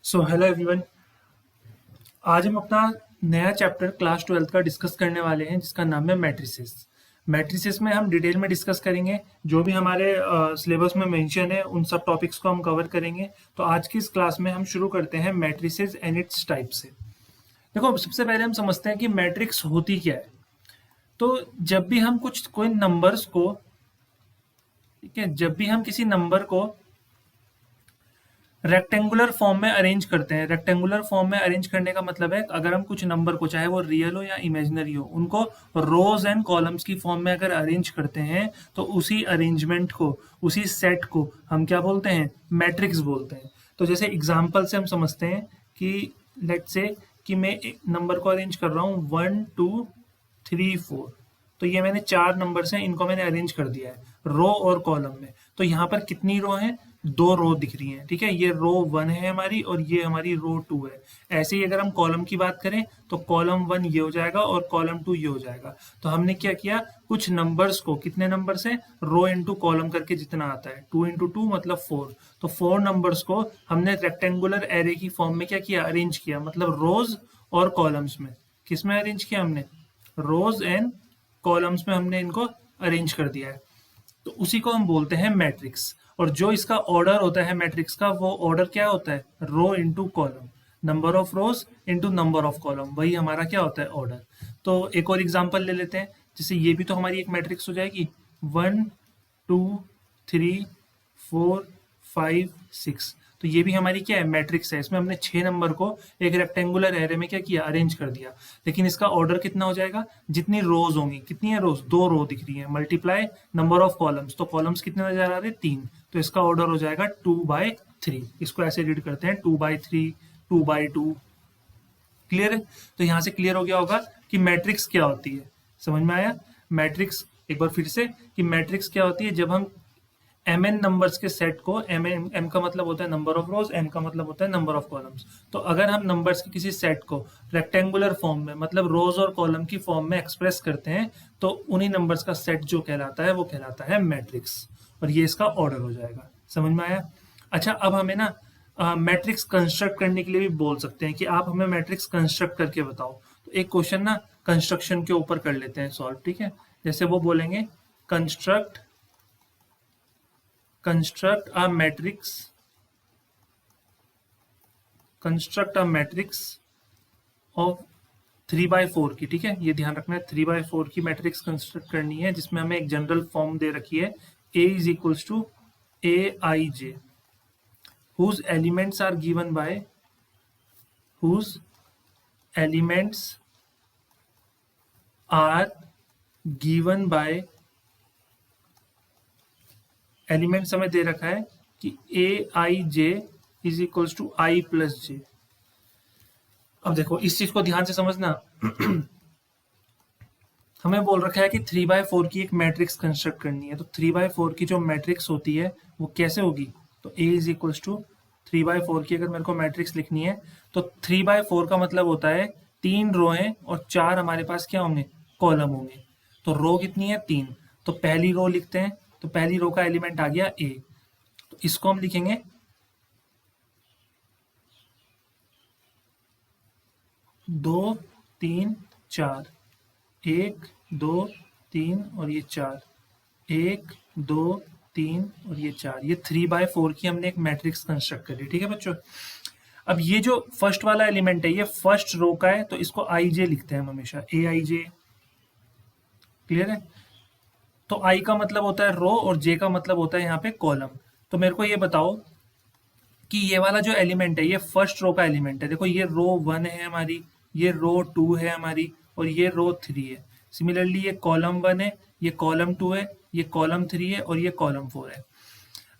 So hello everyone. आज हम अपना नया चैप्टर क्लास 12th का डिस्कस करने वाले हैं जिसका नाम है मैट्रिसेस। मैट्रिसेस में हम डिटेल में डिस्कस करेंगे, जो भी हमारे सिलेबस में मेंशन है उन सब टॉपिक्स को हम कवर करेंगे। तो आज की इस क्लास में हम शुरू करते हैं मैट्रिसेस एंड इट्स टाइप से। देखो, सबसे पहले हम समझते हैं कि मैट्रिक्स होती क्या है। तो जब भी हम कोई नंबर्स को, ठीक है, जब भी हम किसी नंबर को रेक्टेंगुलर फॉर्म में अरेंज करते हैं, रेक्टेंगुलर फॉर्म में अरेंज करने का मतलब है अगर हम कुछ नंबर को, चाहे वो रियल हो या इमेजिनरी हो, उनको रोज एंड कॉलम्स की फॉर्म में अगर अरेंज करते हैं तो उसी अरेंजमेंट को, उसी सेट को हम क्या बोलते हैं? मैट्रिक्स बोलते हैं। तो जैसे एग्जाम्पल से हम समझते हैं कि लेट्स से कि मैं एक नंबर को अरेंज कर रहा हूँ 1 2 3 4। तो ये मैंने 4 नंबर्स हैं, इनको मैंने अरेंज कर दिया है रो और कॉलम में। तो यहाँ पर कितनी रो हैं? 2 रो दिख रही हैं, ठीक है। ये रो 1 है हमारी और ये हमारी रो 2 है। ऐसे ही अगर हम कॉलम की बात करें तो कॉलम 1 ये हो जाएगा और कॉलम 2 ये हो जाएगा। तो हमने क्या किया, कुछ नंबर्स को, कितने नंबर्स है, रो इंटू कॉलम करके जितना आता है, 2 इंटू 2 मतलब 4। तो 4 नंबर्स को हमने रेक्टेंगुलर एरे की फॉर्म में क्या किया, अरेंज किया। मतलब रोज और कॉलम्स में, किस में अरेंज किया हमने? रोज एंड कॉलम्स में हमने इनको अरेंज कर दिया है। तो उसी को हम बोलते हैं मैट्रिक्स। और जो इसका ऑर्डर होता है मैट्रिक्स का, वो ऑर्डर क्या होता है? Row into column, number of rows into number of column, वही हमारा क्या होता है? ऑर्डर। तो एक और एग्जांपल ले लेते हैं, जैसे ये भी तो हमारी एक मैट्रिक्स हो जाएगी। 1 2 3 4 5 6। तो ये भी हमारी क्या है? मैट्रिक्स है। इसमें हमने 6 नंबर को एक रेक्टेंगुलर एरे में क्या किया, अरेंज कर दिया। लेकिन इसका ऑर्डर कितना हो जाएगा? जितनी रोज होंगी, कितनी है रोज? 2 रो दिख रही है, मल्टीप्लाई नंबर ऑफ कॉलम्स। तो कॉलम्स कितने नजर आ रहे हैं? 3। तो इसका ऑर्डर हो जाएगा 2/3। इसको ऐसे रीड करते हैं 2/3, 2/2। क्लियर है? तो यहां से क्लियर हो गया होगा कि मैट्रिक्स क्या होती है। समझ में आया? मैट्रिक्स एक बार फिर से, कि मैट्रिक्स क्या होती है? जब हम mn नंबर्स के सेट को, m का मतलब होता है नंबर ऑफ रोज, n का मतलब होता है नंबर ऑफ कॉलम्स। तो अगर हम नंबर्स के किसी सेट को रेक्टेंगुलर फॉर्म में, मतलब रोज और कॉलम की फॉर्म में एक्सप्रेस करते हैं, तो उन्हीं नंबर्स का सेट जो कहलाता है वो कहलाता है मैट्रिक्स। और ये इसका ऑर्डर हो जाएगा। समझ में आया? अच्छा, अब हमें ना मैट्रिक्स कंस्ट्रक्ट करने के लिए भी बोल सकते हैं कि आप हमें मैट्रिक्स कंस्ट्रक्ट करके बताओ। तो एक क्वेश्चन ना कंस्ट्रक्शन के ऊपर कर लेते हैं सॉल्व, ठीक है। जैसे वो बोलेंगे construct construct a matrix construct a matrix of 3/4 की, ठीक है। ये ध्यान रखना है, 3/4 की मैट्रिक्स कंस्ट्रक्ट करनी है जिसमें हमें एक जनरल फॉर्म दे रखी है A is equals to aij whose elements are given by whose elements are given by elements हमें दे रखा है कि aij is equals to i plus j. अब देखो इस चीज को ध्यान से समझना। हमें बोल रखा है कि 3/4 की एक मैट्रिक्स कंस्ट्रक्ट करनी है। तो 3/4 की जो मैट्रिक्स होती है वो कैसे होगी? तो a इज इक्वल्स टू 3/4 की अगर मेरे को मैट्रिक्स लिखनी है तो 3/4 का मतलब होता है 3 रो हैं और 4 हमारे पास क्या होंगे? कॉलम होंगे। तो रो कितनी है? 3। तो पहली रो लिखते हैं। तो पहली रो का एलिमेंट आ गया a। तो इसको हम लिखेंगे 2 3 4, 1 2 3 और ये 4, 1 2 3 और ये 4। ये 3/4 की हमने एक मैट्रिक्स कंस्ट्रक्ट करी, ठीक है बच्चों। अब ये जो फर्स्ट वाला एलिमेंट है ये फर्स्ट रो का है, तो इसको आई जे लिखते हैं हम हमेशा, ए आई जे। क्लियर है? तो आई का मतलब होता है रो और जे का मतलब होता है यहाँ पे कॉलम। तो मेरे को ये बताओ कि ये वाला जो एलिमेंट है ये फर्स्ट रो का एलिमेंट है। देखो ये रो 1 है हमारी, ये रो 2 है हमारी और ये रो 3 है। सिमिलरली ये कॉलम 1 है, ये कॉलम 2 है, ये कॉलम 3 है और ये कॉलम 4 है।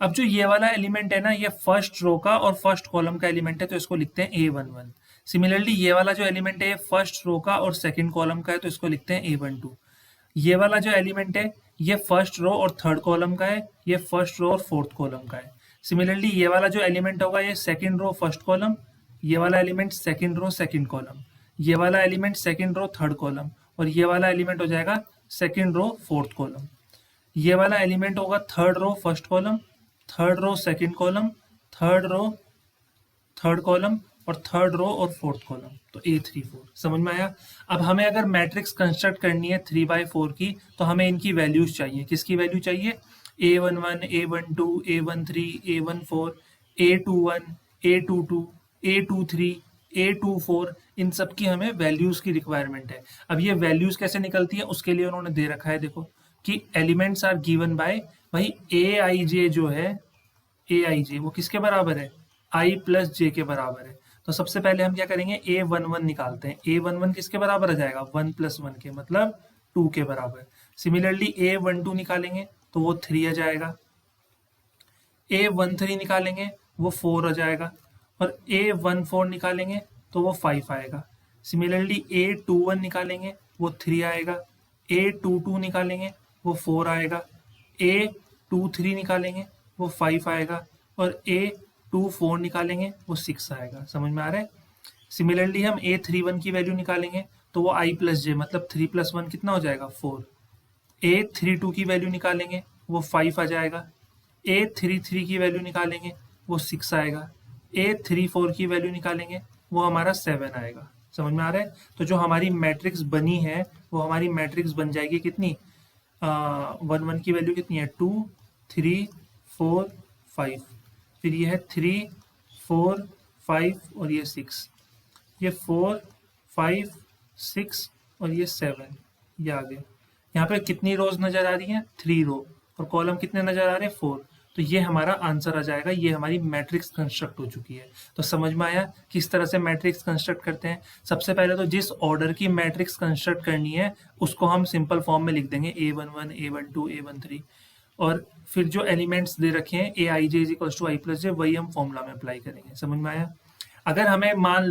अब जो ये वाला एलिमेंट है ना, ये फर्स्ट रो का और फर्स्ट कॉलम का एलिमेंट है, तो इसको लिखते हैं A11। सिमिलरली ये वाला जो एलिमेंट है ये फर्स्ट रो का और सेकंड कॉलम का है, तो इसको लिखते हैं A12। ये वाला जो एलिमेंट है ये फर्स्ट रो और थर्ड कॉलम का है, ये फर्स्ट रो और फोर्थ कॉलम का है। सिमिलरली ये वाला जो एलिमेंट होगा ये सेकंड रो फर्स्ट कॉलम, ये वाला element second row second column, ये वाला element second row third column और ये वाला एलिमेंट हो जाएगा सेकंड रो फोर्थ कॉलम। ये वाला एलिमेंट होगा third row first column, third row second column, third row third column और थर्ड रो और फोर्थ कॉलम, तो A3 4। समझ में आया? अब हमें अगर मैट्रिक्स कंस्ट्रक्ट करनी है 3/4 की, तो हमें इनकी वैल्यूज चाहिए। किसकी वैल्यू चाहिए? A11, A12, A13, A14, A21, A22, A23, A24, इन सब की हमें वैल्यूज की रिक्वायरमेंट है। अब ये वैल्यूज कैसे निकलती है उसके लिए उन्होंने दे रखा है, देखो कि एलिमेंट्स आर गिवन बाय, भाई Aij जो है, Aij वो किसके बराबर है? I+j के बराबर है। तो सबसे पहले हम क्या करेंगे, A11 निकालते हैं। A11 किसके बराबर आ जाएगा? 1+1 के, मतलब 2 के बराबर। सिमिलरली A12 निकालेंगे तो वो 3 आ जाएगा। A13 निकालेंगे वो 4 आ जाएगा, और A14 निकालेंगे तो वो 5 आएगा। सिमिलरली A21 निकालेंगे वो 3 आएगा। A22 निकालेंगे वो 4 आएगा। A23 निकालेंगे वो 5 आएगा, और A24 निकालेंगे वो 6 आएगा। समझ में आ रहा है? सिमिलरली हम A31 की वैल्यू निकालेंगे तो वो I+j, मतलब 3+1 कितना हो जाएगा? 4। A32 की वैल्यू निकालेंगे वो 5 आ जाएगा। A33 की वैल्यू निकालेंगे वो 6 आएगा। A34 की वैल्यू निकालेंगे वो हमारा 7 आएगा। समझ में आ रहा है? तो जो हमारी मैट्रिक्स बनी है वो हमारी मैट्रिक्स बन जाएगी कितनी? 1 1 की वैल्यू कितनी है? 2 3 4 5, फिर ये है 3 4 5 और ये 6, ये 4 5 6 और ये 7, ये आ गए। यहाँ पे कितनी रोज नजर आ रही हैं? 3 रो। और कॉलम कितने नजर आ रहे हैं? 4। तो ये हमारा आंसर आ जाएगा। ये हमारी मैट्रिक्स कंस्ट्रक्ट हो चुकी है। तो समझ में आया किस तरह से मैट्रिक्स कंस्ट्रक्ट करते हैं। सबसे पहले तो जिस ऑर्डर की मैट्रिक्स कंस्ट्रक्ट करनी है उसको हम सिंपल फॉर्म में लिख देंगे, A11, A12, A13, और फिर जो एलिमेंट्स दे रखे हैं Aij = I+j, वही हम फॉर्मूला में अप्लाई करेंगे। समझ में आया? अगर हमें मान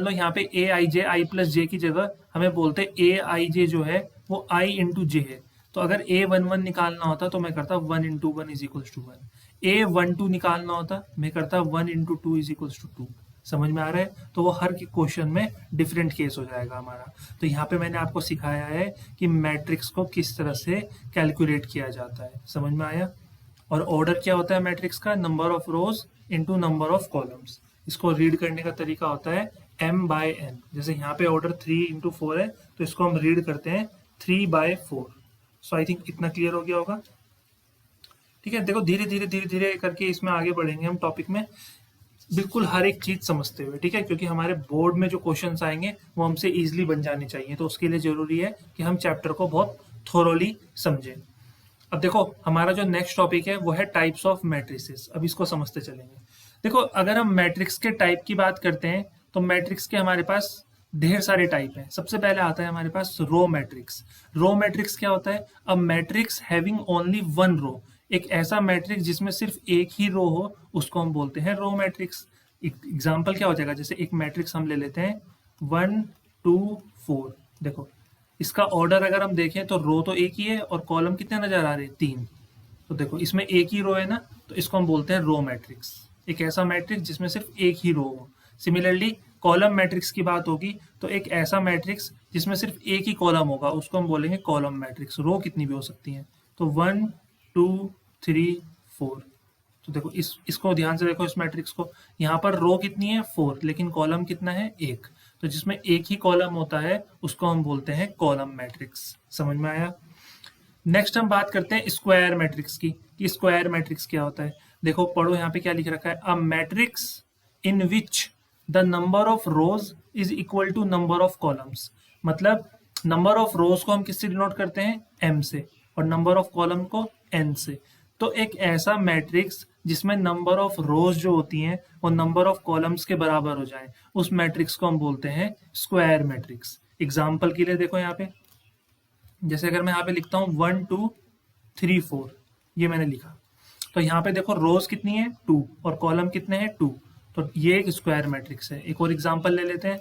लो यहाँ पे Aij I+j की जगह हमें बोलते Aij जो है वो I इंटू जे है, तो अगर A11 निकालना होता तो मैं करता 1 इंटू 1 = 1। A12 निकालना होता मैं करता 1 इंटू 2 = 2। समझ में आ रहा है? तो वो हर क्वेश्चन में डिफरेंट केस हो जाएगा हमारा। तो यहाँ पे मैंने आपको सिखाया है कि मैट्रिक्स को किस तरह से कैलकुलेट किया जाता है। समझ में आया? और ऑर्डर क्या होता है मैट्रिक्स का? Number of rows into number of columns. इसको रीड करने का तरीका होता है m/n। जैसे यहाँ पे ऑर्डर 3 इंटू 4 है, तो इसको हम रीड करते हैं 3/4। सो आई थिंक इतना क्लियर हो गया होगा। ठीक है, देखो धीरे धीरे करके इसमें आगे बढ़ेंगे हम टॉपिक में, बिल्कुल हर एक चीज समझते हुए। ठीक है, क्योंकि हमारे बोर्ड में जो क्वेश्चंस आएंगे वो हमसे इजीली बन जाने चाहिए, तो उसके लिए जरूरी है कि हम चैप्टर को बहुत थोरोली समझें। अब देखो हमारा जो नेक्स्ट टॉपिक है वो है टाइप्स ऑफ मैट्रिसेस। अब इसको समझते चलेंगे। देखो अगर हम मैट्रिक्स के टाइप की बात करते हैं तो मैट्रिक्स के हमारे पास ढेर सारे टाइप हैं। सबसे पहले आता है हमारे पास रो मैट्रिक्स। रो मैट्रिक्स क्या होता है? A matrix having only one row. एक ऐसा मैट्रिक्स जिसमें सिर्फ एक ही रो हो उसको हम बोलते हैं रो मैट्रिक्स। एग्जाम्पल क्या हो जाएगा? जैसे एक मैट्रिक्स हम ले लेते हैं 1 2 4। देखो इसका ऑर्डर अगर हम देखें तो रो तो एक ही है और कॉलम कितने नजर आ रहे हैं? 3। तो देखो इसमें एक ही रो है ना, तो इसको हम बोलते हैं रो मैट्रिक्स। एक ऐसा मैट्रिक्स जिसमें सिर्फ एक ही रो हो। सिमिलरली कॉलम मैट्रिक्स की बात होगी तो एक ऐसा मैट्रिक्स जिसमें सिर्फ एक ही कॉलम होगा उसको हम बोलेंगे कॉलम मैट्रिक्स। रो कितनी भी हो सकती हैं, तो 1 2 3 4। तो देखो इसको ध्यान से देखो, इस मैट्रिक्स को। यहाँ पर रो कितनी है? 4, लेकिन कॉलम कितना है? 1। तो जिसमें एक ही कॉलम होता है उसको हम बोलते हैं कॉलम मैट्रिक्स। समझ में आया? नेक्स्ट हम बात करते हैं स्क्वायर मैट्रिक्स की, कि स्क्वायर मैट्रिक्स क्या होता है। देखो पढ़ो यहाँ पे क्या लिख रखा है, a matrix in which the number of rows is equal to number of columns. मतलब नंबर ऑफ रोज को हम किससे डिनोट करते हैं? m से, और नंबर ऑफ कॉलम को n से। तो एक ऐसा मैट्रिक्स जिसमें नंबर ऑफ रोज जो होती हैं वो नंबर ऑफ कॉलम्स के बराबर हो जाए, उस मैट्रिक्स को हम बोलते हैं स्क्वायर मैट्रिक्स। एग्जाम्पल के लिए देखो यहाँ पे, जैसे अगर मैं यहाँ पे लिखता हूँ 1 2 3 4, ये मैंने लिखा, तो यहाँ पे देखो रोज कितनी है? 2, और कॉलम कितने हैं? 2। तो ये एक स्क्वायर मैट्रिक्स है। एक और एग्जांपल ले लेते हैं,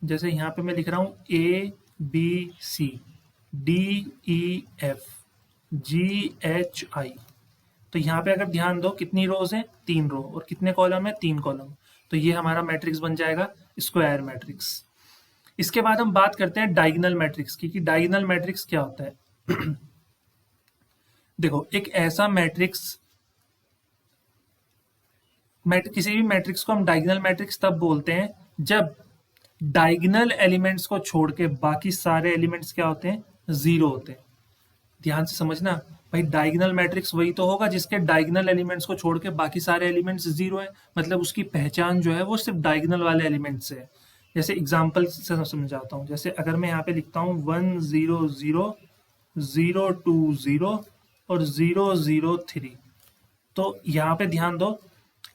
जैसे यहाँ पे मैं लिख रहा हूँ ABC DEF GHI। तो यहाँ पे अगर ध्यान दो कितनी रोज हैं? 3 रो, और कितने कॉलम है? 3 कॉलम। तो ये हमारा मैट्रिक्स बन जाएगा स्क्वायर मैट्रिक्स। इसके बाद हम बात करते हैं डायगोनल मैट्रिक्स की, कि डायगोनल मैट्रिक्स क्या होता है। देखो एक ऐसा मैट्रिक्स किसी भी मैट्रिक्स को हम डायगोनल मैट्रिक्स तब बोलते हैं जब डायगोनल एलिमेंट्स को छोड़ के बाकी सारे एलिमेंट्स क्या होते हैं, जीरो होते हैं। ध्यान से समझना भाई, डायगोनल मैट्रिक्स वही तो होगा जिसके डायगोनल एलिमेंट्स को छोड़ के बाकी सारे एलिमेंट्स जीरो है, मतलब उसकी पहचान जो है वो सिर्फ डायगोनल वाले एलिमेंट्स से है। जैसे एग्जांपल से समझाता हूँ, जैसे अगर मैं यहाँ पे लिखता हूँ 1 0 0 0 2 0 और 0 0 3, तो यहाँ पे ध्यान दो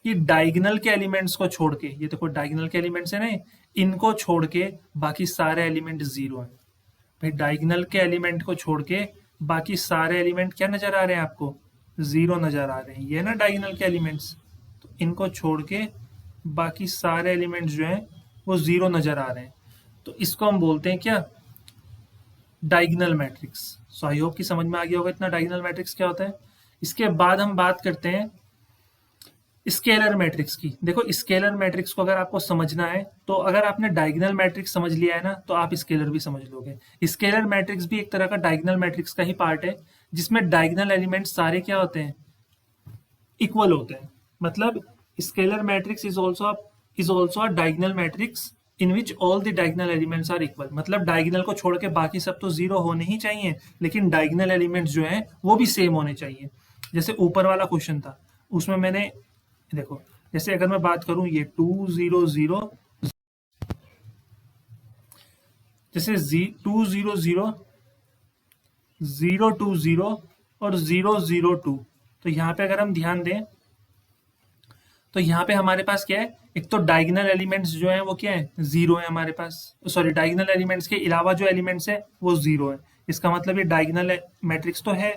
कि डायगोनल के एलिमेंट्स को छोड़ के, ये देखो डायगोनल के एलिमेंट्स है ना, इनको छोड़ के बाकी सारे एलिमेंट जीरो हैं। भाई डायगोनल के एलिमेंट को छोड़ के बाकी सारे एलिमेंट क्या नजर आ रहे हैं आपको, जीरो नजर आ रहे हैं, ये ना डायगोनल के एलिमेंट्स। तो इनको छोड़ के बाकी सारे एलिमेंट्स जो हैं वो जीरो नजर आ रहे हैं, तो इसको हम बोलते हैं क्या, diagonal matrix. So I hope कि समझ में आ गया होगा इतना डायगोनल मैट्रिक्स क्या होता है। इसके बाद हम बात करते हैं स्केलर मैट्रिक्स की। देखो स्केलर मैट्रिक्स को अगर आपको समझना है तो अगर आपने डायगोनल मैट्रिक्स समझ लिया है ना तो आप स्केलर भी समझ लोगे। स्केलर मैट्रिक्स भी एक तरह का डायगोनल मैट्रिक्स का ही पार्ट है, जिसमें डायगोनल एलिमेंट्स सारे क्या होते हैं, इक्वल होते हैं। मतलब scalar matrix is also a diagonal matrix in which all the diagonal elements are equal. मतलब डायगोनल को छोड़ के बाकी सब तो जीरो होने ही चाहिए, लेकिन डायगोनल एलिमेंट्स जो हैं वो भी सेम होने चाहिए। जैसे ऊपर वाला क्वेश्चन था, उसमें मैंने देखो, जैसे अगर मैं बात करूं ये 2 0 0, जैसे 2 0 0 0 2 0 और 0 0 2, तो यहाँ पे अगर हम ध्यान दें तो यहाँ पे हमारे पास क्या है, एक तो डायगोनल एलिमेंट्स जो हैं वो क्या है, जीरो है हमारे पास। सॉरी, डायगोनल एलिमेंट्स के अलावा जो एलिमेंट्स है वो जीरो है। इसका मतलब ये डायगोनल मैट्रिक्स तो है,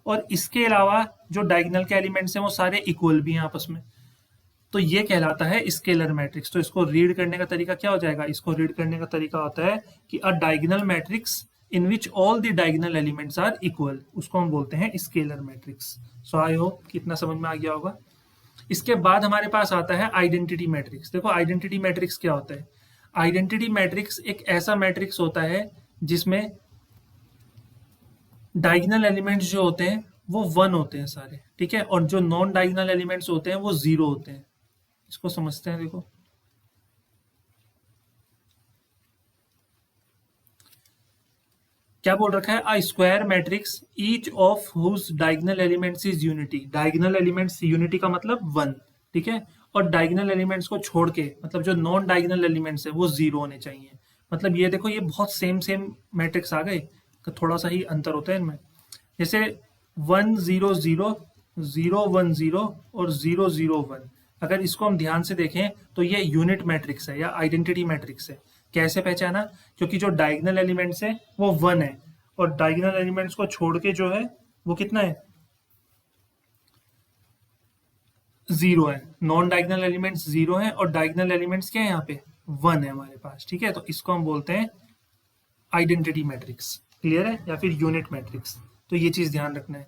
और इसके अलावा जो डायगोनल के एलिमेंट्स हैं वो सारे इक्वल भी हैं आपस में, तो ये कहलाता है स्केलर मैट्रिक्स। तो इसको रीड करने का तरीका क्या हो जाएगा, इसको रीड करने का तरीका होता है कि a diagonal matrix in which all the diagonal elements are equal, उसको हम बोलते हैं scalar matrix. So I hope कितना समझ में आ गया होगा। इसके बाद हमारे पास आता है आइडेंटिटी मैट्रिक्स। देखो आइडेंटिटी मैट्रिक्स क्या होता है, आइडेंटिटी मैट्रिक्स एक ऐसा मैट्रिक्स होता है जिसमें डायगोनल एलिमेंट्स जो होते हैं वो वन होते हैं सारे, ठीक है, और जो नॉन डायगोनल एलिमेंट्स होते हैं वो जीरो होते हैं। इसको समझते हैं। देखो क्या बोल रखा है, a square matrix each of whose diagonal elements is unity. Diagonal elements unity का मतलब वन, ठीक है, और डायगोनल एलिमेंट्स को छोड़ के मतलब जो नॉन डायगोनल एलिमेंट्स है वो जीरो होने चाहिए। मतलब ये देखो ये बहुत सेम सेम मैट्रिक्स आ गए, तो थोड़ा सा ही अंतर होता है इनमें। जैसे 1 0 0 0 1 0 और 0 0 1, अगर इसको हम ध्यान से देखें तो ये यूनिट मैट्रिक्स है या आइडेंटिटी मैट्रिक्स है। कैसे पहचाना, क्योंकि जो डायगोनल एलिमेंट्स है वो वन है, और डायगोनल एलिमेंट्स को छोड़ के जो है वो कितना है, जीरो है। नॉन डायगोनल एलिमेंट्स जीरो है और डायगोनल एलिमेंट्स क्या है यहाँ पे, वन है हमारे पास, ठीक है। तो इसको हम बोलते हैं आइडेंटिटी मैट्रिक्स। क्लियर है, या फिर यूनिट मैट्रिक्स। तो ये चीज ध्यान रखना है,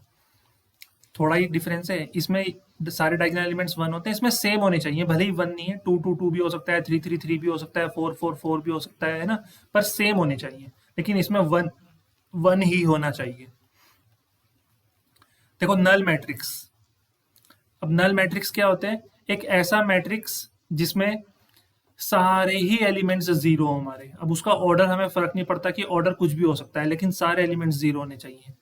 थोड़ा ही डिफरेंस है इसमें। सारे डायगोनल एलिमेंट्स वन होते हैं, इसमें सेम होने चाहिए, भले ही वन नहीं है, 2 2 2 भी हो सकता है, 3 3 3 भी हो सकता है, 4 4 4 भी हो सकता है ना, पर सेम होने चाहिए, लेकिन इसमें वन वन ही होना चाहिए। देखो नल मैट्रिक्स, अब नल मैट्रिक्स क्या होते हैं, एक ऐसा मैट्रिक्स जिसमें सारे ही एलिमेंट्स जीरो हो हमारे। अब उसका ऑर्डर हमें फर्क नहीं पड़ता कि ऑर्डर कुछ भी हो सकता है, लेकिन सारे एलिमेंट्स जीरो होने चाहिए,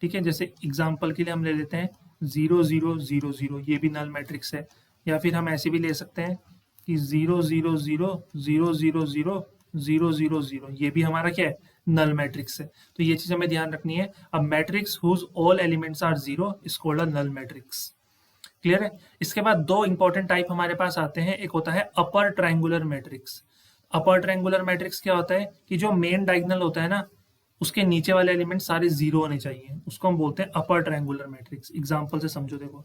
ठीक है। जैसे एग्जांपल के लिए हम ले लेते हैं 0 0 0 0, ये भी नल मैट्रिक्स है। या फिर हम ऐसे भी ले सकते हैं कि 0 0 0 0 0 0 0 0 0, ये भी हमारा क्या है, नल मैट्रिक्स है। तो ये चीज हमें ध्यान रखनी है। अब matrix whose all elements are zero is called a null matrix. Clear है। इसके बाद दो इंपॉर्टेंट टाइप हमारे पास आते हैं, एक होता है upper triangular matrix. Upper triangular matrix क्या होता है कि जो मेन डायगोनल होता है ना, उसके नीचे वाले एलिमेंट सारे जीरो होने चाहिए, उसको हम बोलते हैं अपर ट्रायंगुलर मैट्रिक्स। एग्जांपल से समझो, देखो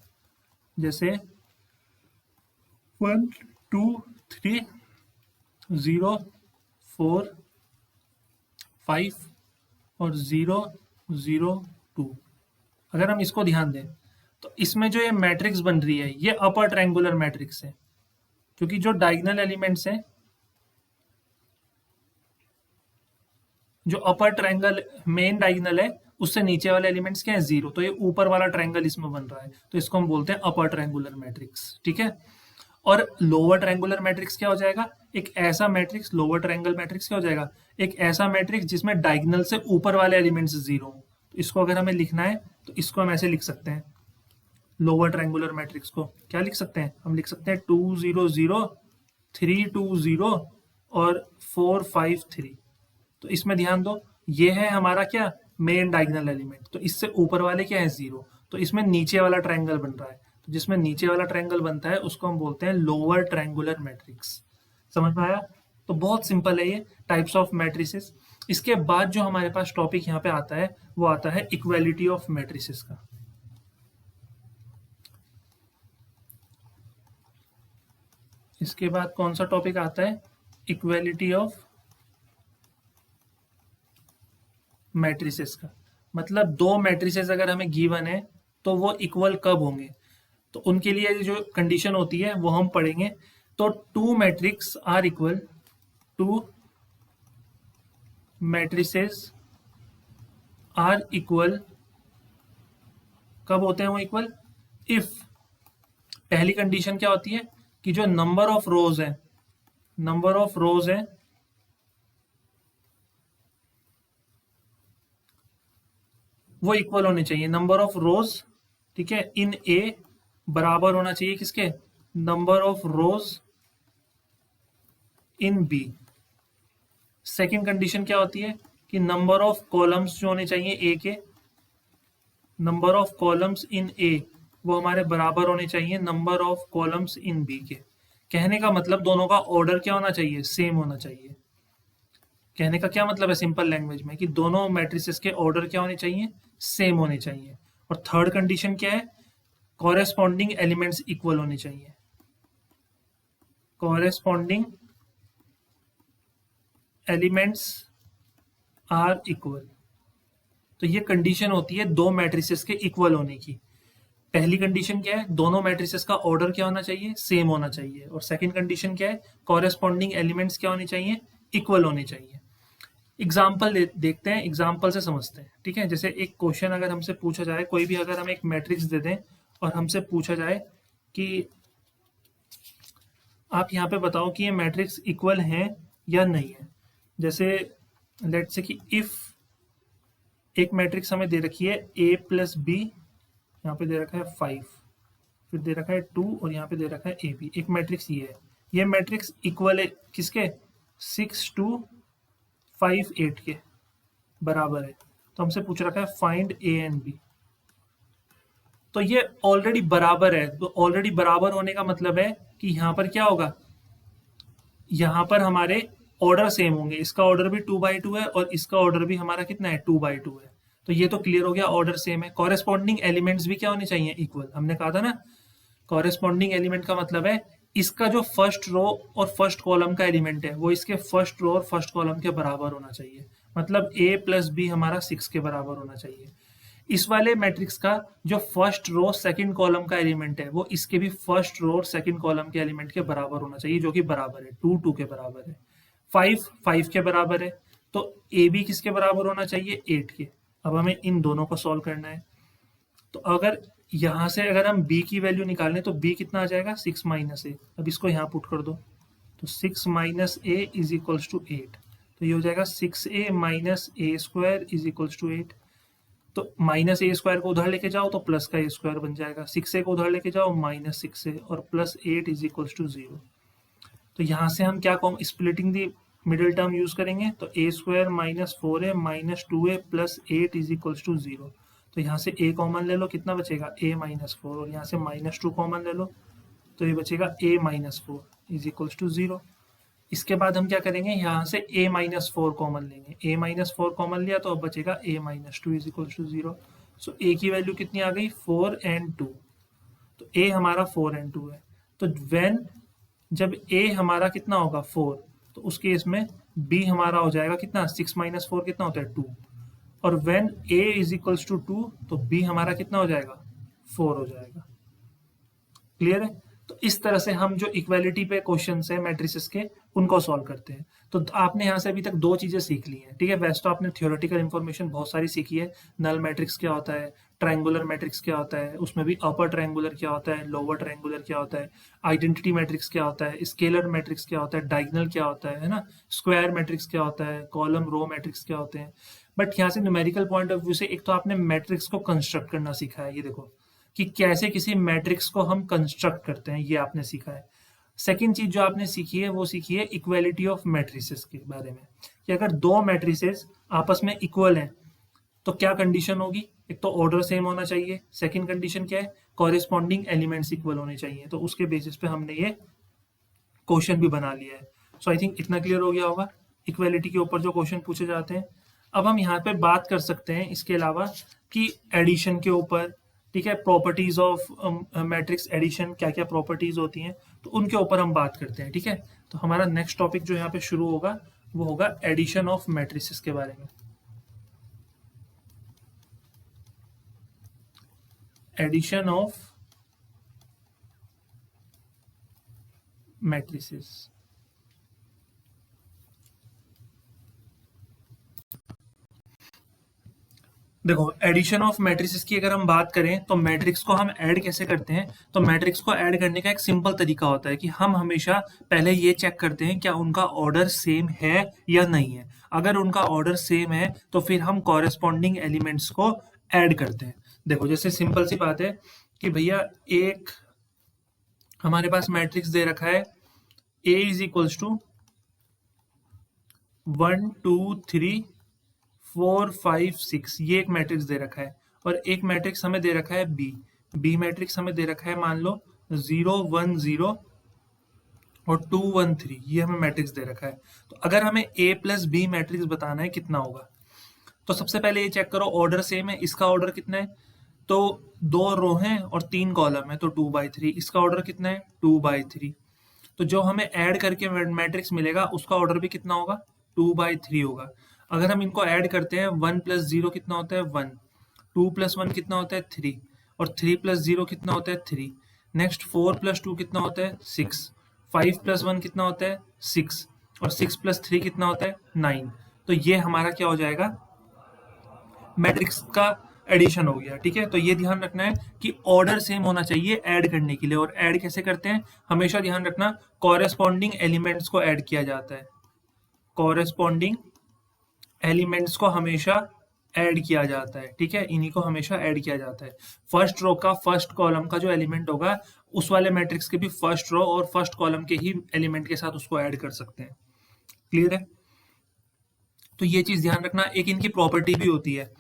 जैसे 1 2 3 0 4 5 और 0 0 2, अगर हम इसको ध्यान दें तो इसमें जो ये मैट्रिक्स बन रही है ये अपर ट्रायंगुलर मैट्रिक्स है, क्योंकि जो डायगोनल एलिमेंट्स हैं, जो अपर ट्रायंगल मेन डायगोनल है उससे नीचे वाले एलिमेंट्स क्या है, जीरो, तो ये ऊपर वाला ट्रायंगल इसमें बन रहा है, तो इसको हम बोलते हैं अपर ट्रायंगुलर मैट्रिक्स, ठीक है। और लोअर ट्रायंगुलर मैट्रिक्स क्या हो जाएगा, एक ऐसा मैट्रिक्स, लोअर ट्रायंगल मैट्रिक्स क्या हो जाएगा, एक ऐसा मैट्रिक्स जिसमें डायगोनल से ऊपर वाले एलिमेंट्स जीरो हो। तो इसको अगर हमें लिखना है तो इसको हम ऐसे लिख सकते हैं, लोअर ट्रायंगुलर मैट्रिक्स को क्या लिख सकते हैं, हम लिख सकते हैं 2 0 0 3 2 0 और 4 5 3। तो इसमें ध्यान दो, ये है हमारा क्या, मेन डायगोनल एलिमेंट, तो इससे ऊपर वाले क्या है, जीरो। तो इसमें नीचे वाला ट्रायंगल बन रहा है, तो जिसमें नीचे वाला ट्रायंगल बनता है उसको हम बोलते हैं लोअर ट्रायंगुलर मैट्रिक्स। समझ में आया? तो बहुत सिंपल है ये टाइप्स ऑफ मैट्रिसेस। इसके बाद जो हमारे पास टॉपिक यहाँ पे आता है वो आता है इक्वालिटी ऑफ मैट्रिसेस का। इसके बाद कौन सा टॉपिक आता है, इक्वालिटी ऑफ मैट्रिसेस का। मतलब दो मैट्रिसेस अगर हमें गिवन है तो वो इक्वल कब होंगे, तो उनके लिए जो कंडीशन होती है वो हम पढ़ेंगे। तो two matrix are equal, two matrices are equal कब होते हैं वो इक्वल, इफ पहली कंडीशन क्या होती है कि जो नंबर ऑफ रोज है, नंबर ऑफ रोज है वो इक्वल होने चाहिए, नंबर ऑफ रोज, ठीक है, इन ए बराबर होना चाहिए किसके, number of rows in B. Second condition क्या होती है कि नंबर ऑफ कॉलम्स जो होने चाहिए ए के, number of columns in A वो हमारे बराबर होने चाहिए number of columns in B के। कहने का मतलब दोनों का ऑर्डर क्या होना चाहिए, सेम होना चाहिए। कहने का क्या मतलब है सिंपल लैंग्वेज में कि दोनों मैट्रिसेस के ऑर्डर क्या होने चाहिए, सेम होने चाहिए। और थर्ड कंडीशन क्या है, कॉरेस्पॉन्डिंग एलिमेंट्स इक्वल होने चाहिए, कॉरेस्पॉन्डिंग एलिमेंट्स आर इक्वल। तो ये कंडीशन होती है दो मैट्रिसेस के इक्वल होने की। पहली कंडीशन क्या है, दोनों मैट्रिसेस का ऑर्डर क्या होना चाहिए, सेम होना चाहिए। और सेकंड कंडीशन क्या है, कॉरेस्पॉन्डिंग एलिमेंट्स क्या होने चाहिए, इक्वल होने चाहिए। एग्जाम्पल देखते हैं, एग्जाम्पल से समझते हैं, ठीक है। जैसे एक क्वेश्चन अगर हमसे पूछा जाए, कोई भी अगर हम एक मैट्रिक्स दे दें और हमसे पूछा जाए कि आप यहाँ पे बताओ कि ये मैट्रिक्स इक्वल है या नहीं है। जैसे लेट से कि इफ एक मैट्रिक्स हमें दे रखी है a प्लस बी, यहाँ पे दे रखा है 5, फिर दे रखा है 2 और यहाँ पे दे रखा है ए बी। एक मैट्रिक्स ये है, ये मैट्रिक्स इक्वल है किसके, 6 2 5 8 के बराबर है। तो हमसे पूछ रखा है फाइंड ए एंड बी। तो ये ऑलरेडी बराबर है, तो ऑलरेडी बराबर होने का मतलब है कि यहाँ पर क्या होगा, यहाँ पर हमारे ऑर्डर सेम होंगे। इसका ऑर्डर भी 2/2 है और इसका ऑर्डर भी हमारा कितना है, 2/2 है। तो ये तो क्लियर हो गया, ऑर्डर सेम है। कॉरेस्पॉन्डिंग एलिमेंट्स भी क्या होने चाहिए, इक्वल। हमने कहा था ना, कॉरेस्पॉन्डिंग एलिमेंट का मतलब है इसका जो फर्स्ट रो और फर्स्ट कॉलम का एलिमेंट है वो इसके फर्स्ट रो और फर्स्ट कॉलम के बराबर होना चाहिए। मतलब a प्लस बी हमारा 6 के बराबर होना चाहिए। इस वाले मैट्रिक्स का जो फर्स्ट रो सेकंड कॉलम का एलिमेंट है वो इसके भी फर्स्ट रो और सेकंड कॉलम के एलिमेंट के बराबर होना चाहिए, जो कि बराबर है 2 2 के बराबर है। 5 5 के बराबर है, तो ए बी किसके बराबर होना चाहिए, 8 के। अब हमें इन दोनों को सॉल्व करना है। तो अगर यहाँ से अगर हम b की वैल्यू निकालें तो b कितना आ जाएगा, 6 माइनस ए। अब इसको यहाँ पुट कर दो, तो 6 minus a is equals to 8। तो ये हो जाएगा 6a minus a square is equals to 8। तो माइनस ए स्क्वायर को उधर लेके जाओ तो प्लस का ए स्क्वायर बन जाएगा, 6a को उधर लेके जाओ माइनस 6a और प्लस 8 इज इक्वल्स टू 0। तो यहाँ से हम क्या splitting the middle term use करेंगे, तो a square minus 4a minus 2a plus 8 is equals to 0। तो यहाँ से a कॉमन ले लो, कितना बचेगा, a माइनस 4, और यहाँ से माइनस 2 कॉमन ले लो तो ये बचेगा a minus 4 is equals to 0। इसके बाद हम क्या करेंगे, यहाँ से a माइनस 4 कॉमन लेंगे, a माइनस 4 कॉमन लिया तो अब बचेगा a minus 2 is equals to 0। So a की वैल्यू कितनी आ गई, 4 and 2। तो a हमारा 4 and 2 है। तो व्हेन जब a हमारा कितना होगा 4, तो उस केस में b हमारा हो जाएगा कितना, 6 माइनस 4 कितना होता है 2। और when a is equals to 2 तो b हमारा कितना हो जाएगा, 4 हो जाएगा। क्लियर है? तो इस तरह से हम जो इक्वालिटी पे क्वेश्चन है मैट्रिसेस के उनको सॉल्व करते हैं। तो आपने यहाँ से अभी तक दो चीजें सीख ली हैं, ठीक है। वैसे तो आपने थियोरेटिकल इन्फॉर्मेशन बहुत सारी सीखी है, नल मैट्रिक्स क्या होता है, ट्रायंगुलर मैट्रिक्स क्या होता है, उसमें भी अपर ट्रायंगुलर क्या होता है, लोअर ट्रायंगुलर क्या होता है, आइडेंटिटी मैट्रिक्स क्या होता है, स्केलर मैट्रिक्स क्या होता है, डायगोनल क्या होता है ना, स्क्वायर मैट्रिक्स क्या होता है, कॉलम रो मैट्रिक्स क्या होते हैं। बट यहाँ से न्यूमेरिकल पॉइंट ऑफ व्यू से एक तो आपने मैट्रिक्स को कंस्ट्रक्ट करना सीखा है, ये देखो कि कैसे किसी मैट्रिक्स को हम कंस्ट्रक्ट करते हैं, ये आपने सीखा है। सेकेंड चीज जो आपने सीखी है वो सीखी है इक्वालिटी ऑफ मैट्रिसेस के बारे में, कि अगर दो मैट्रिसेस आपस में इक्वल हैं तो क्या कंडीशन होगी, एक तो ऑर्डर सेम होना चाहिए, सेकंड कंडीशन क्या है, कॉरेस्पॉन्डिंग एलिमेंट्स इक्वल होने चाहिए। तो उसके बेसिस पे हमने ये क्वेश्चन भी बना लिया है। सो आई थिंक इतना क्लियर हो गया होगा इक्वालिटी के ऊपर जो क्वेश्चन पूछे जाते हैं। अब हम यहाँ पे बात कर सकते हैं इसके अलावा कि एडिशन के ऊपर, ठीक है, प्रॉपर्टीज ऑफ मैट्रिक्स एडिशन, क्या क्या प्रॉपर्टीज होती हैं, तो उनके ऊपर हम बात करते हैं, ठीक है। तो हमारा नेक्स्ट टॉपिक जो यहाँ पे शुरू होगा वो होगा एडिशन ऑफ मैट्रिसेस के बारे में। Addition of matrices. देखो एडिशन ऑफ मैट्रिसेस की अगर हम बात करें तो मैट्रिक्स को हम ऐड कैसे करते हैं, तो मैट्रिक्स को ऐड करने का एक सिंपल तरीका होता है कि हम हमेशा पहले ये चेक करते हैं क्या उनका ऑर्डर सेम है या नहीं है। अगर उनका ऑर्डर सेम है तो फिर हम कॉरेस्पॉन्डिंग एलिमेंट्स को ऐड करते हैं। देखो जैसे सिंपल सी बात है कि भैया एक हमारे पास मैट्रिक्स दे रखा है ए इज इक्वल्स टू 1 2 3 4 5 6, ये एक मैट्रिक्स दे रखा है। और एक मैट्रिक्स हमें दे रखा है बी मैट्रिक्स हमें दे रखा है मान लो 0 1 0 और 2 1 3, ये हमें मैट्रिक्स दे रखा है। तो अगर हमें ए प्लस बी मैट्रिक्स बताना है कितना होगा, तो सबसे पहले ये चेक करो ऑर्डर सेम है, इसका ऑर्डर कितना है, तो 2 रो हैं और 3 कॉलम है तो 2/3। इसका ऑर्डर कितना है 2/3। तो जो हमें ऐड करके मैट्रिक्स मिलेगा उसका ऑर्डर भी कितना होगा 2/3 होगा। अगर हम इनको ऐड करते हैं 1 + 0 कितना होता है 1, 2 + 1 कितना होता है 3, और 3 + 0 कितना होता है 3। नेक्स्ट 4 + 2 कितना होता है 6, 5 + 1 कितना होता है 6, और 6 + 3 कितना होता है 9। तो ये हमारा क्या हो जाएगा, मैट्रिक्स का एडिशन हो गया, ठीक है। तो ये ध्यान रखना है कि ऑर्डर सेम होना चाहिए ऐड करने के लिए। और ऐड कैसे करते हैं, हमेशा ध्यान रखना कॉरेस्पॉन्डिंग एलिमेंट्स को ऐड किया जाता है, कॉरेस्पॉन्डिंग एलिमेंट्स को हमेशा ऐड किया जाता है, ठीक है, इन्हीं को हमेशा ऐड किया जाता है। फर्स्ट रो का फर्स्ट कॉलम का जो एलिमेंट होगा उस वाले मैट्रिक्स के भी फर्स्ट रो और फर्स्ट कॉलम के ही एलिमेंट के साथ उसको ऐड कर सकते हैं। क्लियर है, तो ये चीज ध्यान रखना। एक इनकी प्रॉपर्टी भी होती है,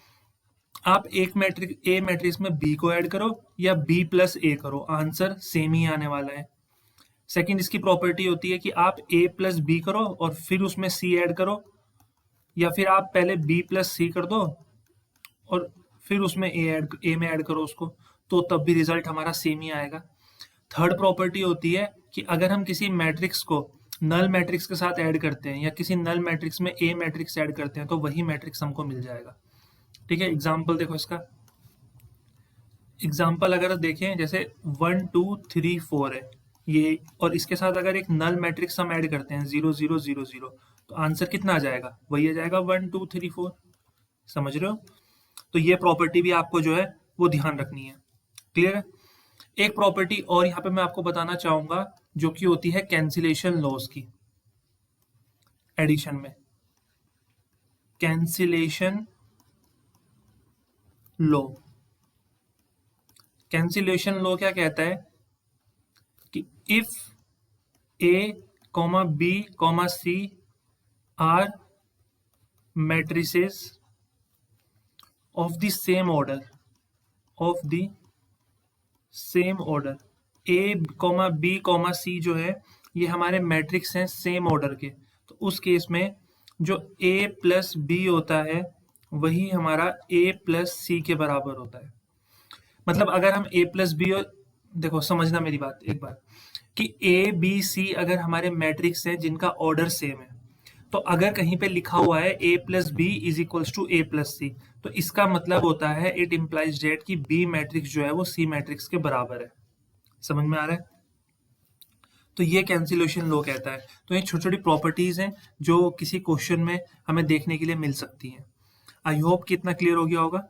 आप एक मैट्रिक्स ए मैट्रिक्स में बी को ऐड करो या बी प्लस ए करो, आंसर सेम ही आने वाला है। सेकंड इसकी प्रॉपर्टी होती है कि आप ए प्लस बी करो और फिर उसमें सी ऐड करो, या फिर आप पहले बी प्लस सी कर दो और फिर उसमें ए में ऐड करो उसको, तो तब भी रिजल्ट हमारा सेम ही आएगा। थर्ड प्रॉपर्टी होती है कि अगर हम किसी मैट्रिक्स को नल मैट्रिक्स के साथ ऐड करते हैं या किसी नल मैट्रिक्स में ए मैट्रिक्स ऐड करते हैं तो वही मैट्रिक्स हमको मिल जाएगा, ठीक है। एग्जाम्पल देखो इसका, एग्जाम्पल अगर देखें जैसे 1 2 3 4 है ये, और इसके साथ अगर एक नल मैट्रिक्स हम ऐड करते हैं 0 0 0 0, तो आंसर कितना आ जाएगा, वही आ जाएगा 1 2 3 4। समझ रहे हो, तो ये प्रॉपर्टी भी आपको जो है वो ध्यान रखनी है। क्लियर है। एक प्रॉपर्टी और यहाँ पे मैं आपको बताना चाहूंगा जो कि होती है कैंसिलेशन लॉस की एडिशन में। कैंसिलेशन लॉ, कैंसिलेशन लॉ क्या कहता है कि if A comma B comma C are matrices of the same order, of the same order, A comma B comma C जो है ये हमारे मैट्रिक्स हैं सेम ऑर्डर के, तो उस केस में जो ए प्लस बी होता है वही हमारा ए प्लस सी के बराबर होता है। मतलब अगर हम ए प्लस बी, देखो समझना मेरी बात एक बार, कि ए बी सी अगर हमारे मैट्रिक्स हैं जिनका ऑर्डर सेम है, तो अगर कहीं पे लिखा हुआ है A plus B is equals to A plus C, तो इसका मतलब होता है इट इम्प्लाइज डेट कि बी मैट्रिक्स जो है वो सी मैट्रिक्स के बराबर है। समझ में आ रहा है, तो ये कैंसिलेशन लॉ कहता है। तो ये छोटी छोटी प्रॉपर्टीज हैं जो किसी क्वेश्चन में हमें देखने के लिए मिल सकती हैं। आई होप कि इतना क्लियर हो गया होगा।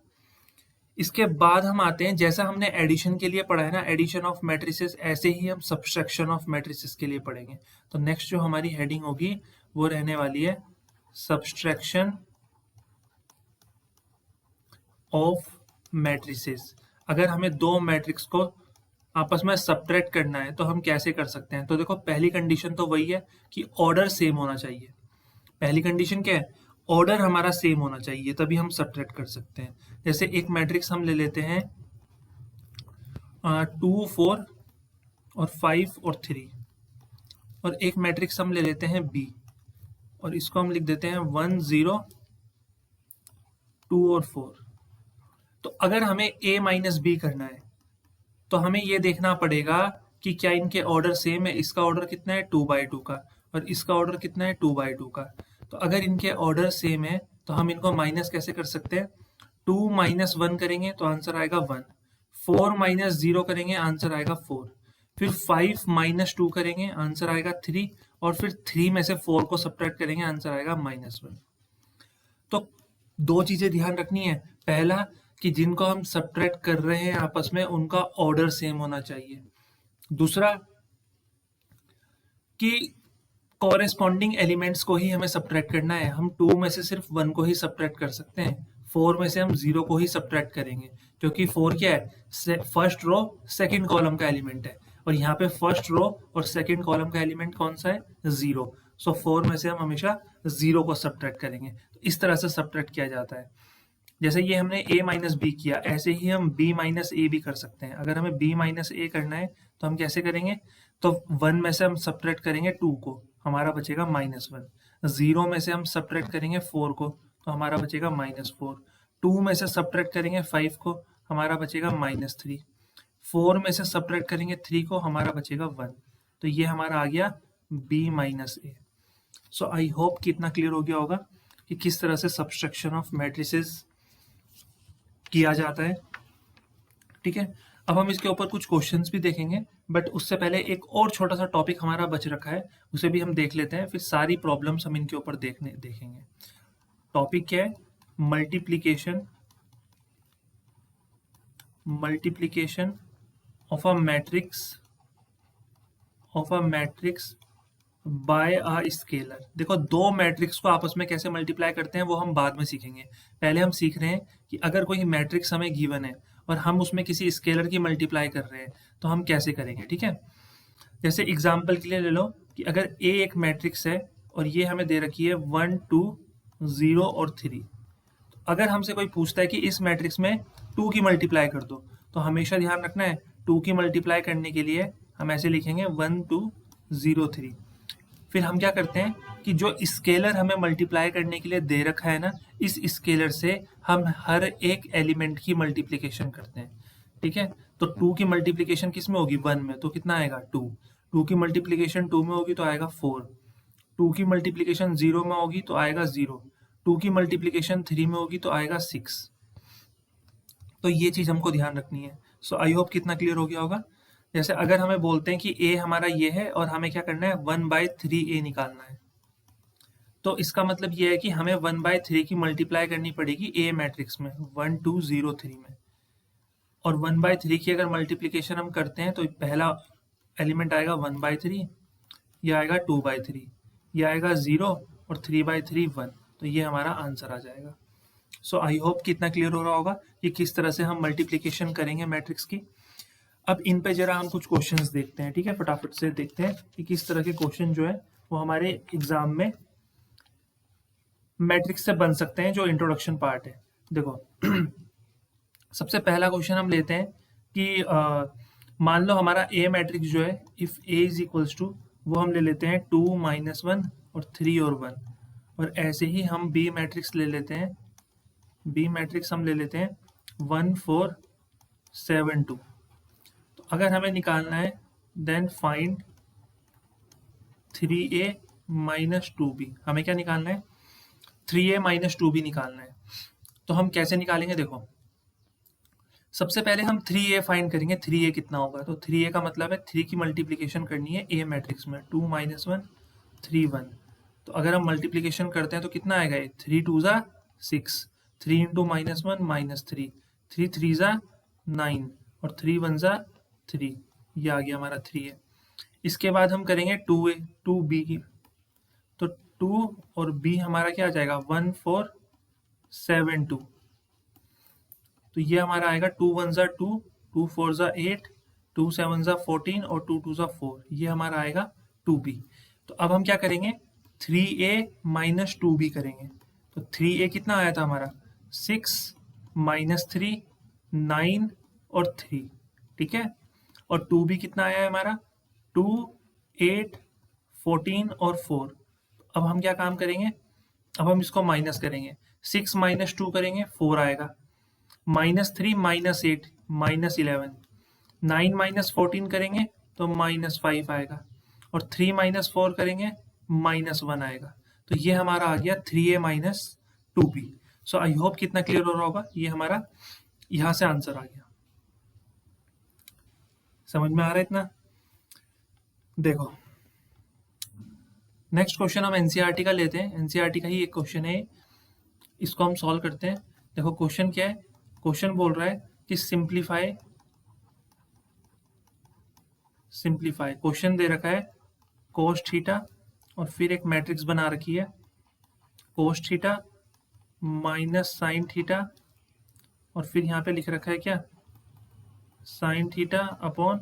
इसके बाद हम आते हैं, जैसा हमने एडिशन के लिए पढ़ा है ना, एडिशन ऑफ मैट्रिसेस, ऐसे ही हम सब्सट्रैक्शन ऑफ मैट्रिसेस के लिए पढ़ेंगे। तो नेक्स्ट जो हमारी हेडिंग होगी वो रहने वाली है सब्सट्रैक्शन ऑफ मैट्रिसेस। अगर हमें दो मैट्रिक्स को आपस में सब्ट्रैक्ट करना है तो हम कैसे कर सकते हैं? तो देखो, पहली कंडीशन तो वही है कि ऑर्डर सेम होना चाहिए। पहली कंडीशन क्या है? ऑर्डर हमारा सेम होना चाहिए, तभी हम सब्ट्रैक्ट कर सकते हैं। जैसे एक मैट्रिक्स हम ले लेते हैं 2 4 और 5 और 3, और एक मैट्रिक्स हम ले लेते हैं बी, और इसको हम लिख देते हैं 1 0 2 और 4। तो अगर हमें a माइनस बी करना है तो हमें ये देखना पड़ेगा कि क्या इनके ऑर्डर सेम है। इसका ऑर्डर कितना है? 2/2 का, और इसका ऑर्डर कितना है? 2/2 का। तो अगर इनके ऑर्डर सेम है तो हम इनको माइनस कैसे कर सकते हैं? 2 माइनस 1 करेंगे तो आंसर आएगा 1, 4 माइनस 0 करेंगे आंसर आएगा 4, फिर 5 माइनस 2 करेंगे आंसर आएगा 3, और फिर 3 में से 4 को सब्ट्रैक्ट करेंगे आंसर आएगा -1। तो दो चीजें ध्यान रखनी है। पहला कि जिनको हम सब्ट्रैक्ट कर रहे हैं आपस में उनका ऑर्डर सेम होना चाहिए। दूसरा कि कॉरेस्पॉन्डिंग एलिमेंट्स को ही हमें सब्ट्रैक्ट करना है। हम 2 में से सिर्फ 1 को ही सब्ट्रैक्ट कर सकते हैं, 4 में से हम 0 को ही सब्ट्रैक्ट करेंगे, क्योंकि 4 क्या है? फर्स्ट रो सेकंड कॉलम का एलिमेंट है, और यहाँ पे फर्स्ट रो और सेकंड कॉलम का एलिमेंट कौन सा है? 0। सो 4 में से हम हमेशा 0 को सब्ट्रैक्ट करेंगे। तो इस तरह से सब्ट्रैक्ट किया जाता है। जैसे ये हमने a माइनस बी किया, ऐसे ही हम b माइनस ए भी कर सकते हैं। अगर हमें b माइनस ए करना है तो हम कैसे करेंगे? तो 1 में से हम सब्ट्रैक्ट करेंगे 2 को, हमारा बचेगा -1। 0 में से हम सब्ट्रैक्ट करेंगे 4 को, तो हमारा बचेगा -4। 2 में से सब्ट्रैक्ट करेंगे 5 को, हमारा बचेगा -3। 4 में से सब्ट्रैक्ट करेंगे 3 को, हमारा बचेगा 1। तो ये हमारा आ गया b minus A. So I hope कि इतना क्लियर हो गया होगा कि किस तरह से सब्सट्रैक्शन ऑफ मैट्रिसेस किया जाता है। ठीक है, अब हम इसके ऊपर कुछ क्वेश्चंस भी देखेंगे, बट उससे पहले एक और छोटा सा टॉपिक हमारा बच रखा है, उसे भी हम देख लेते हैं, फिर सारी प्रॉब्लम्स हम इनके ऊपर देखेंगे। टॉपिक क्या है? Multiplication of a matrix bye a scalar. देखो, दो मैट्रिक्स को आपस में कैसे मल्टीप्लाई करते हैं वो हम बाद में सीखेंगे। पहले हम सीख रहे हैं कि अगर कोई मैट्रिक्स हमें गिवन है और हम उसमें किसी स्केलर की मल्टीप्लाई कर रहे हैं तो हम कैसे करेंगे। ठीक है, जैसे एग्जांपल के लिए ले लो कि अगर A एक मैट्रिक्स है और ये हमें दे रखी है 1 2 0 और 3। तो अगर हमसे कोई पूछता है कि इस मैट्रिक्स में 2 की मल्टीप्लाई कर दो, तो हमेशा ध्यान रखना है 2 की मल्टीप्लाई करने के लिए हम ऐसे लिखेंगे 1 2 0 3। फिर हम क्या करते हैं कि जो स्केलर हमें मल्टीप्लाई करने के लिए दे रखा है ना, इस स्केलर से हम हर एक एलिमेंट की मल्टीप्लिकेशन करते हैं। ठीक है, तो 2 की मल्टीप्लिकेशन किस में होगी? 1 में, तो कितना आएगा? 2। 2 की मल्टीप्लिकेशन 2 में होगी तो आएगा 4। 2 की मल्टीप्लिकेशन 0 में होगी तो आएगा 0। 2 की मल्टीप्लिकेशन 3 में होगी तो आएगा 6। तो ये चीज़ हमको ध्यान रखनी है। सो आई होप कितना क्लियर हो गया होगा। जैसे अगर हमें बोलते हैं कि a हमारा ये है और हमें क्या करना है? 1/3a निकालना है, तो इसका मतलब ये है कि हमें 1/3 की मल्टीप्लाई करनी पड़ेगी a मैट्रिक्स में 1 2 0 3 में, और 1/3 की अगर मल्टीप्लिकेशन हम करते हैं तो पहला एलिमेंट आएगा 1/3, यह आएगा 2/3, यह आएगा 0, और 3/3 1। तो ये हमारा आंसर आ जाएगा। सो आई होप कि इतना क्लियर हो रहा होगा कि किस तरह से हम मल्टीप्लिकेशन करेंगे मैट्रिक्स की। अब इन पे जरा हम कुछ क्वेश्चंस देखते हैं। ठीक है, फटाफट से देखते हैं कि किस तरह के क्वेश्चन जो है वो हमारे एग्जाम में मैट्रिक्स से बन सकते हैं, जो इंट्रोडक्शन पार्ट है। देखो सबसे पहला क्वेश्चन हम लेते हैं कि मान लो हमारा ए मैट्रिक्स जो है, if A is equals to, वो हम ले लेते हैं 2 -1 और 3 और 1, और ऐसे ही हम बी मैट्रिक्स ले लेते हैं। बी मैट्रिक्स हम ले लेते हैं 1 4 7 2। तो अगर हमें निकालना है then find 3a minus 2b। हमें क्या निकालना है? 3a माइनस 2b निकालना है। तो हम कैसे निकालेंगे? देखो, सबसे पहले हम 3a फाइंड करेंगे। 3a कितना होगा? तो 3a का मतलब है 3 की मल्टीप्लिकेशन करनी है a मैट्रिक्स में, 2 -1 3 1। तो अगर हम मल्टीप्लिकेशन करते हैं तो कितना आएगा? ये 3 2 ज़ा 6, 3 इंटू -1 -3, 3 3 ज़ा 9 और 3 1 ज़ा 3, ये आ गया हमारा 3 है। इसके बाद हम करेंगे 2a 2b की, तो 2 और b हमारा क्या आ जाएगा 1 4 7 2, तो ये हमारा आएगा 2 1 ज़ा 2, 2 4 ज़ा 8, 2 7 ज़ा 14 और 2 2 ज़ा 4, ये हमारा आएगा 2b। तो अब हम क्या करेंगे 3a माइनस 2b करेंगे। तो 3a कितना आया था हमारा 6 माइनस 3 9 और 3, ठीक है। और 2b कितना आया है हमारा 2 8 14 और 4। अब हम क्या काम करेंगे, अब हम इसको माइनस करेंगे, 6 माइनस 2 करेंगे 4 आएगा, -3 -8 -11, 9 -14 करेंगे तो -5 आएगा, और 3 -4 करेंगे -1 आएगा। तो ये हमारा आ गया 3a minus 2b। So I hope कितना क्लियर हो रहा होगा, ये हमारा यहाँ से आंसर आ गया। समझ में आ रहा है इतना? देखो नेक्स्ट क्वेश्चन हम एनसीईआरटी का लेते हैं, एनसीईआरटी का ही एक क्वेश्चन है, इसको हम सॉल्व करते हैं। देखो क्वेश्चन क्या है, क्वेश्चन बोल रहा है कि सिंप्लीफाई, क्वेश्चन दे रखा है कोस थीटा और फिर एक मैट्रिक्स बना रखी है cos theta minus sine theta, और फिर यहाँ पे लिख रखा है क्या sine theta upon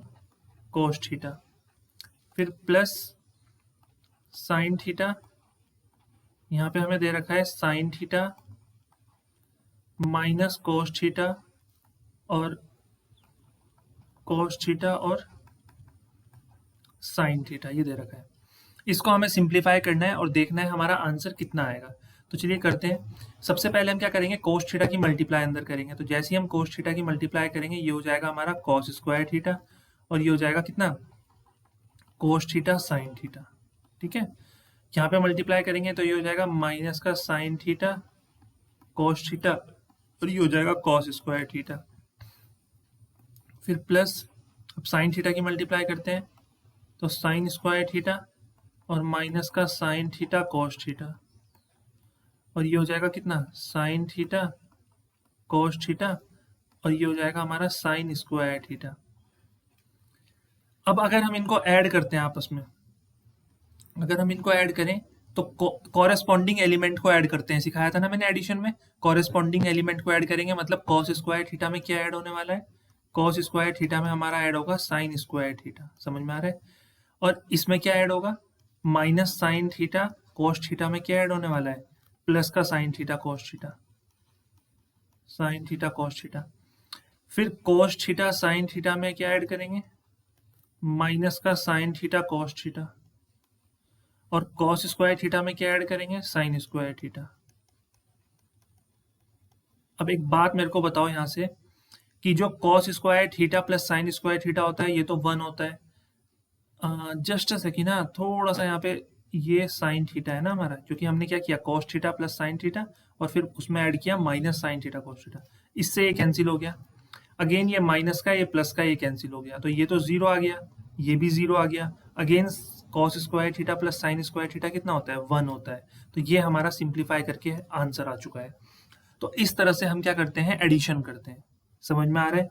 cos theta, फिर प्लस साइन थीटा, यहाँ पे हमें दे रखा है sine theta minus cos theta और कोस थीटा और साइन थीटा, ये दे रखा है। इसको हमें सिंप्लीफाई करना है और देखना है हमारा आंसर कितना आएगा। तो चलिए करते हैं। सबसे पहले हम क्या करेंगे कोस थीटा की मल्टीप्लाई अंदर करेंगे, तो जैसे ही हम कोस थीटा की मल्टीप्लाई करेंगे ये हो जाएगा हमारा कॉस स्क्वायर थीटा, और ये हो जाएगा कितना कोस थीटा साइन थीटा, ठीक है। यहाँ पे मल्टीप्लाई करेंगे तो ये हो जाएगा माइनस का साइन थीटा कोस थीटा, और ये हो जाएगा कॉस स्क्वायर थीटा, फिर प्लस, अब साइन थीटा की मल्टीप्लाई करते हैं तो साइन स्क्वायर थीटा और माइनस का साइन थीटा कॉस थीटा, और ये हो जाएगा कितना साइन थीटा कॉस थीटा, और ये हो जाएगा हमारा साइन स्क्वायर थीटा। अब अगर हम इनको ऐड करते हैं आपस में, अगर हम इनको ऐड करें तो कॉरेस्पॉन्डिंग एलिमेंट को ऐड करते हैं, सिखाया था ना मैंने एडिशन में, कॉरेस्पॉन्डिंग एलिमेंट को ऐड करेंगे, मतलब कॉस स्क्वायर थीटा में क्या ऐड होने वाला है, कॉस स्क्वायर थीटा में हमारा ऐड होगा साइन स्क्वायर थीटा, समझ में आ रहा है। और इसमें क्या ऐड होगा minus sine theta cos theta में क्या ऐड होने वाला है प्लस का sine theta cos theta, sine theta cos theta, फिर कोस थीटा साइन थीटा में क्या ऐड करेंगे माइनस का साइन थीटा कोस थीटा, और कॉस स्क्वायर थीटा में क्या ऐड करेंगे साइन स्क्वायर थीटा। अब एक बात मेरे को बताओ यहाँ से कि जो cos square theta plus sine square theta होता है ये तो 1 होता है, जस्ट सेकंड ना, थोड़ा सा यहाँ पे ये साइन थीटा है ना हमारा, क्योंकि हमने क्या किया cos theta plus sine theta और फिर उसमें ऐड किया minus sine theta cos theta, इससे ये कैंसिल हो गया। अगेन ये माइनस का ये प्लस का ये कैंसिल हो गया, तो ये तो जीरो आ गया, ये भी जीरो आ गया। Again cos square theta plus sine square theta कितना होता है 1 होता है, तो ये हमारा सिंप्लीफाई करके आंसर आ चुका है। तो इस तरह से हम क्या करते हैं एडिशन करते हैं, समझ में आ रहा है।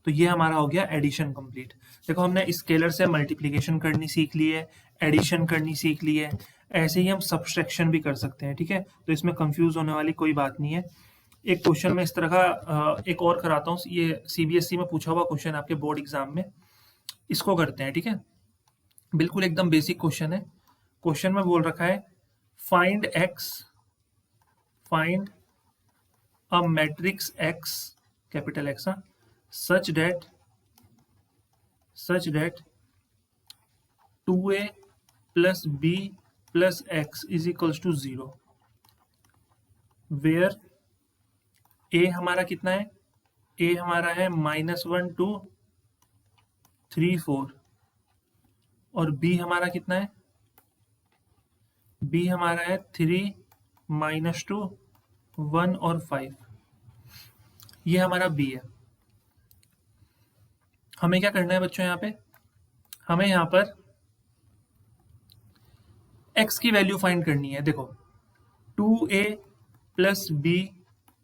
तो ये हमारा हो गया एडिशन कंप्लीट। देखो हमने स्केलर से मल्टीप्लिकेशन करनी सीख ली है, एडिशन करनी सीख ली है, ऐसे ही हम सब्सट्रैक्शन भी कर सकते हैं, ठीक है। तो इसमें कंफ्यूज होने वाली कोई बात नहीं है। एक क्वेश्चन में इस तरह का एक और कराता हूँ, ये सीबीएसई में पूछा हुआ क्वेश्चन आपके बोर्ड एग्जाम में, इसको करते हैं, ठीक है। बिल्कुल एकदम बेसिक क्वेश्चन है। क्वेश्चन में बोल रखा है find x, find a matrix x, capital x, such that 2a plus b plus x is equals to 0, where a हमारा कितना है, a हमारा है -1 2 3 4, और b हमारा कितना है, b हमारा है 3 -2 1 और 5, ये हमारा b है। हमें क्या करना है बच्चों, यहाँ पे हमें यहाँ पर x की वैल्यू फाइंड करनी है। देखो 2a plus b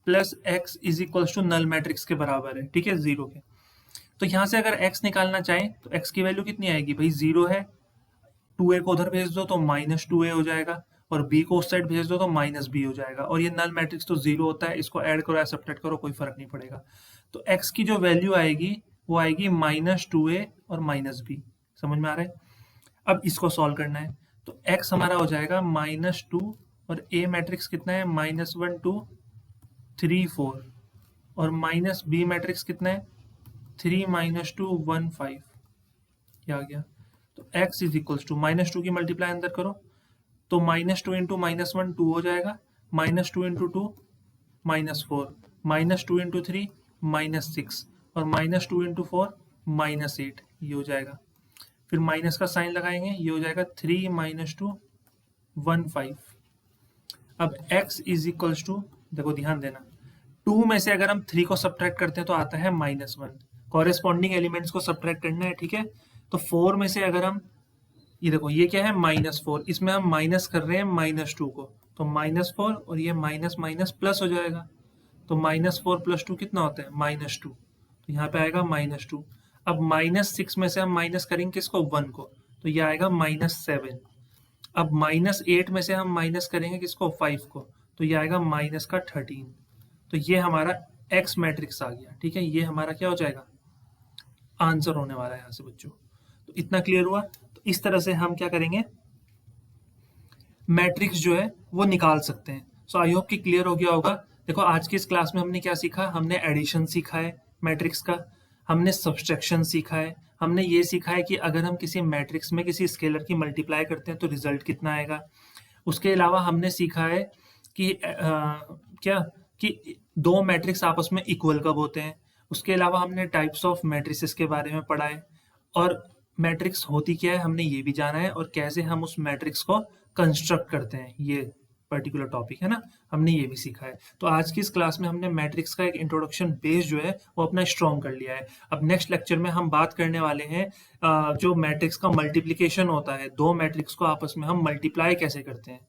plus X is equals to null matrix के बराबर है, ठीक है, 0 के। तो यहाँ से अगर x निकालना चाहें तो x की वैल्यू कितनी आएगी भाई, 0 है, 2a को उधर भेज दो तो -2a हो जाएगा, और b को उस साइड भेज दो तो -b हो जाएगा, और ये नल मैट्रिक्स तो 0 होता है, इसको ऐड करो या सब्ट्रैक्ट करो कोई फर्क नहीं पड़ेगा। तो x की जो वैल्यू आएगी वो आएगी -2a और -b, समझ में आ रहा है। अब इसको सॉल्व करना है, तो x हमारा हो जाएगा -2 और a मैट्रिक्स कितना है, -1 2 3 4, और -b मैट्रिक्स कितना है, 3 -2 1 5, क्या आ गया। तो x इज इक्वल्स टू -2 की मल्टीप्लाई अंदर करो तो -2 इंटू -1 2 हो जाएगा, -2 इंटू 2 -4, -2 इंटू 3 -6, और -2 इंटू 4 -8, ये हो जाएगा। फिर माइनस का साइन लगाएंगे, ये हो जाएगा 3 -2 1 5। अब x इज इक्वल्स टू, देखो ध्यान देना, 2 में से अगर हम 3 को सब्ट्रैक्ट करते हैं तो आता है -1, कॉरेस्पॉन्डिंग एलिमेंट्स को सब्ट्रैक्ट करना है, ठीक है। तो 4 में से अगर हम, ये देखो ये क्या है -4, इसमें हम माइनस कर रहे हैं -2 को, तो -4 और ये माइनस माइनस प्लस हो जाएगा, तो -4 + 2 कितना होता है, -2, तो यहाँ पे आएगा -2। अब -6 में से हम माइनस करेंगे किसको, 1 को, तो ये आएगा -7। अब -8 में से हम माइनस करेंगे किसको, 5 को, तो ये आएगा -13। तो ये हमारा x मैट्रिक्स आ गया, ठीक है, ये हमारा क्या हो जाएगा, आंसर होने वाला है यहाँ से बच्चों। तो इतना क्लियर हुआ। तो इस तरह से हम क्या करेंगे, मैट्रिक्स जो है वो निकाल सकते हैं। सो आई होप कि क्लियर हो गया होगा। देखो आज की इस क्लास में हमने क्या सीखा, हमने एडिशन सीखा है मैट्रिक्स का, हमने सब्सट्रैक्शन सीखा है, हमने ये सीखा है कि अगर हम किसी मैट्रिक्स में किसी स्केलर की मल्टीप्लाई करते हैं तो रिजल्ट कितना आएगा। उसके अलावा हमने सीखा है कि क्या कि दो मैट्रिक्स आपस में इक्वल कब होते हैं। उसके अलावा हमने टाइप्स ऑफ मैट्रिसेस के बारे में पढ़ा है, और मैट्रिक्स होती क्या है हमने ये भी जाना है, और कैसे हम उस मैट्रिक्स को कंस्ट्रक्ट करते हैं, ये पर्टिकुलर टॉपिक है ना, हमने ये भी सीखा है। तो आज की इस क्लास में हमने मैट्रिक्स का एक इंट्रोडक्शन बेस जो है वो अपना स्ट्रॉन्ग कर लिया है। अब नेक्स्ट लेक्चर में हम बात करने वाले हैं जो मैट्रिक्स का मल्टीप्लिकेशन होता है, दो मैट्रिक्स को आपस में हम मल्टीप्लाई कैसे करते हैं।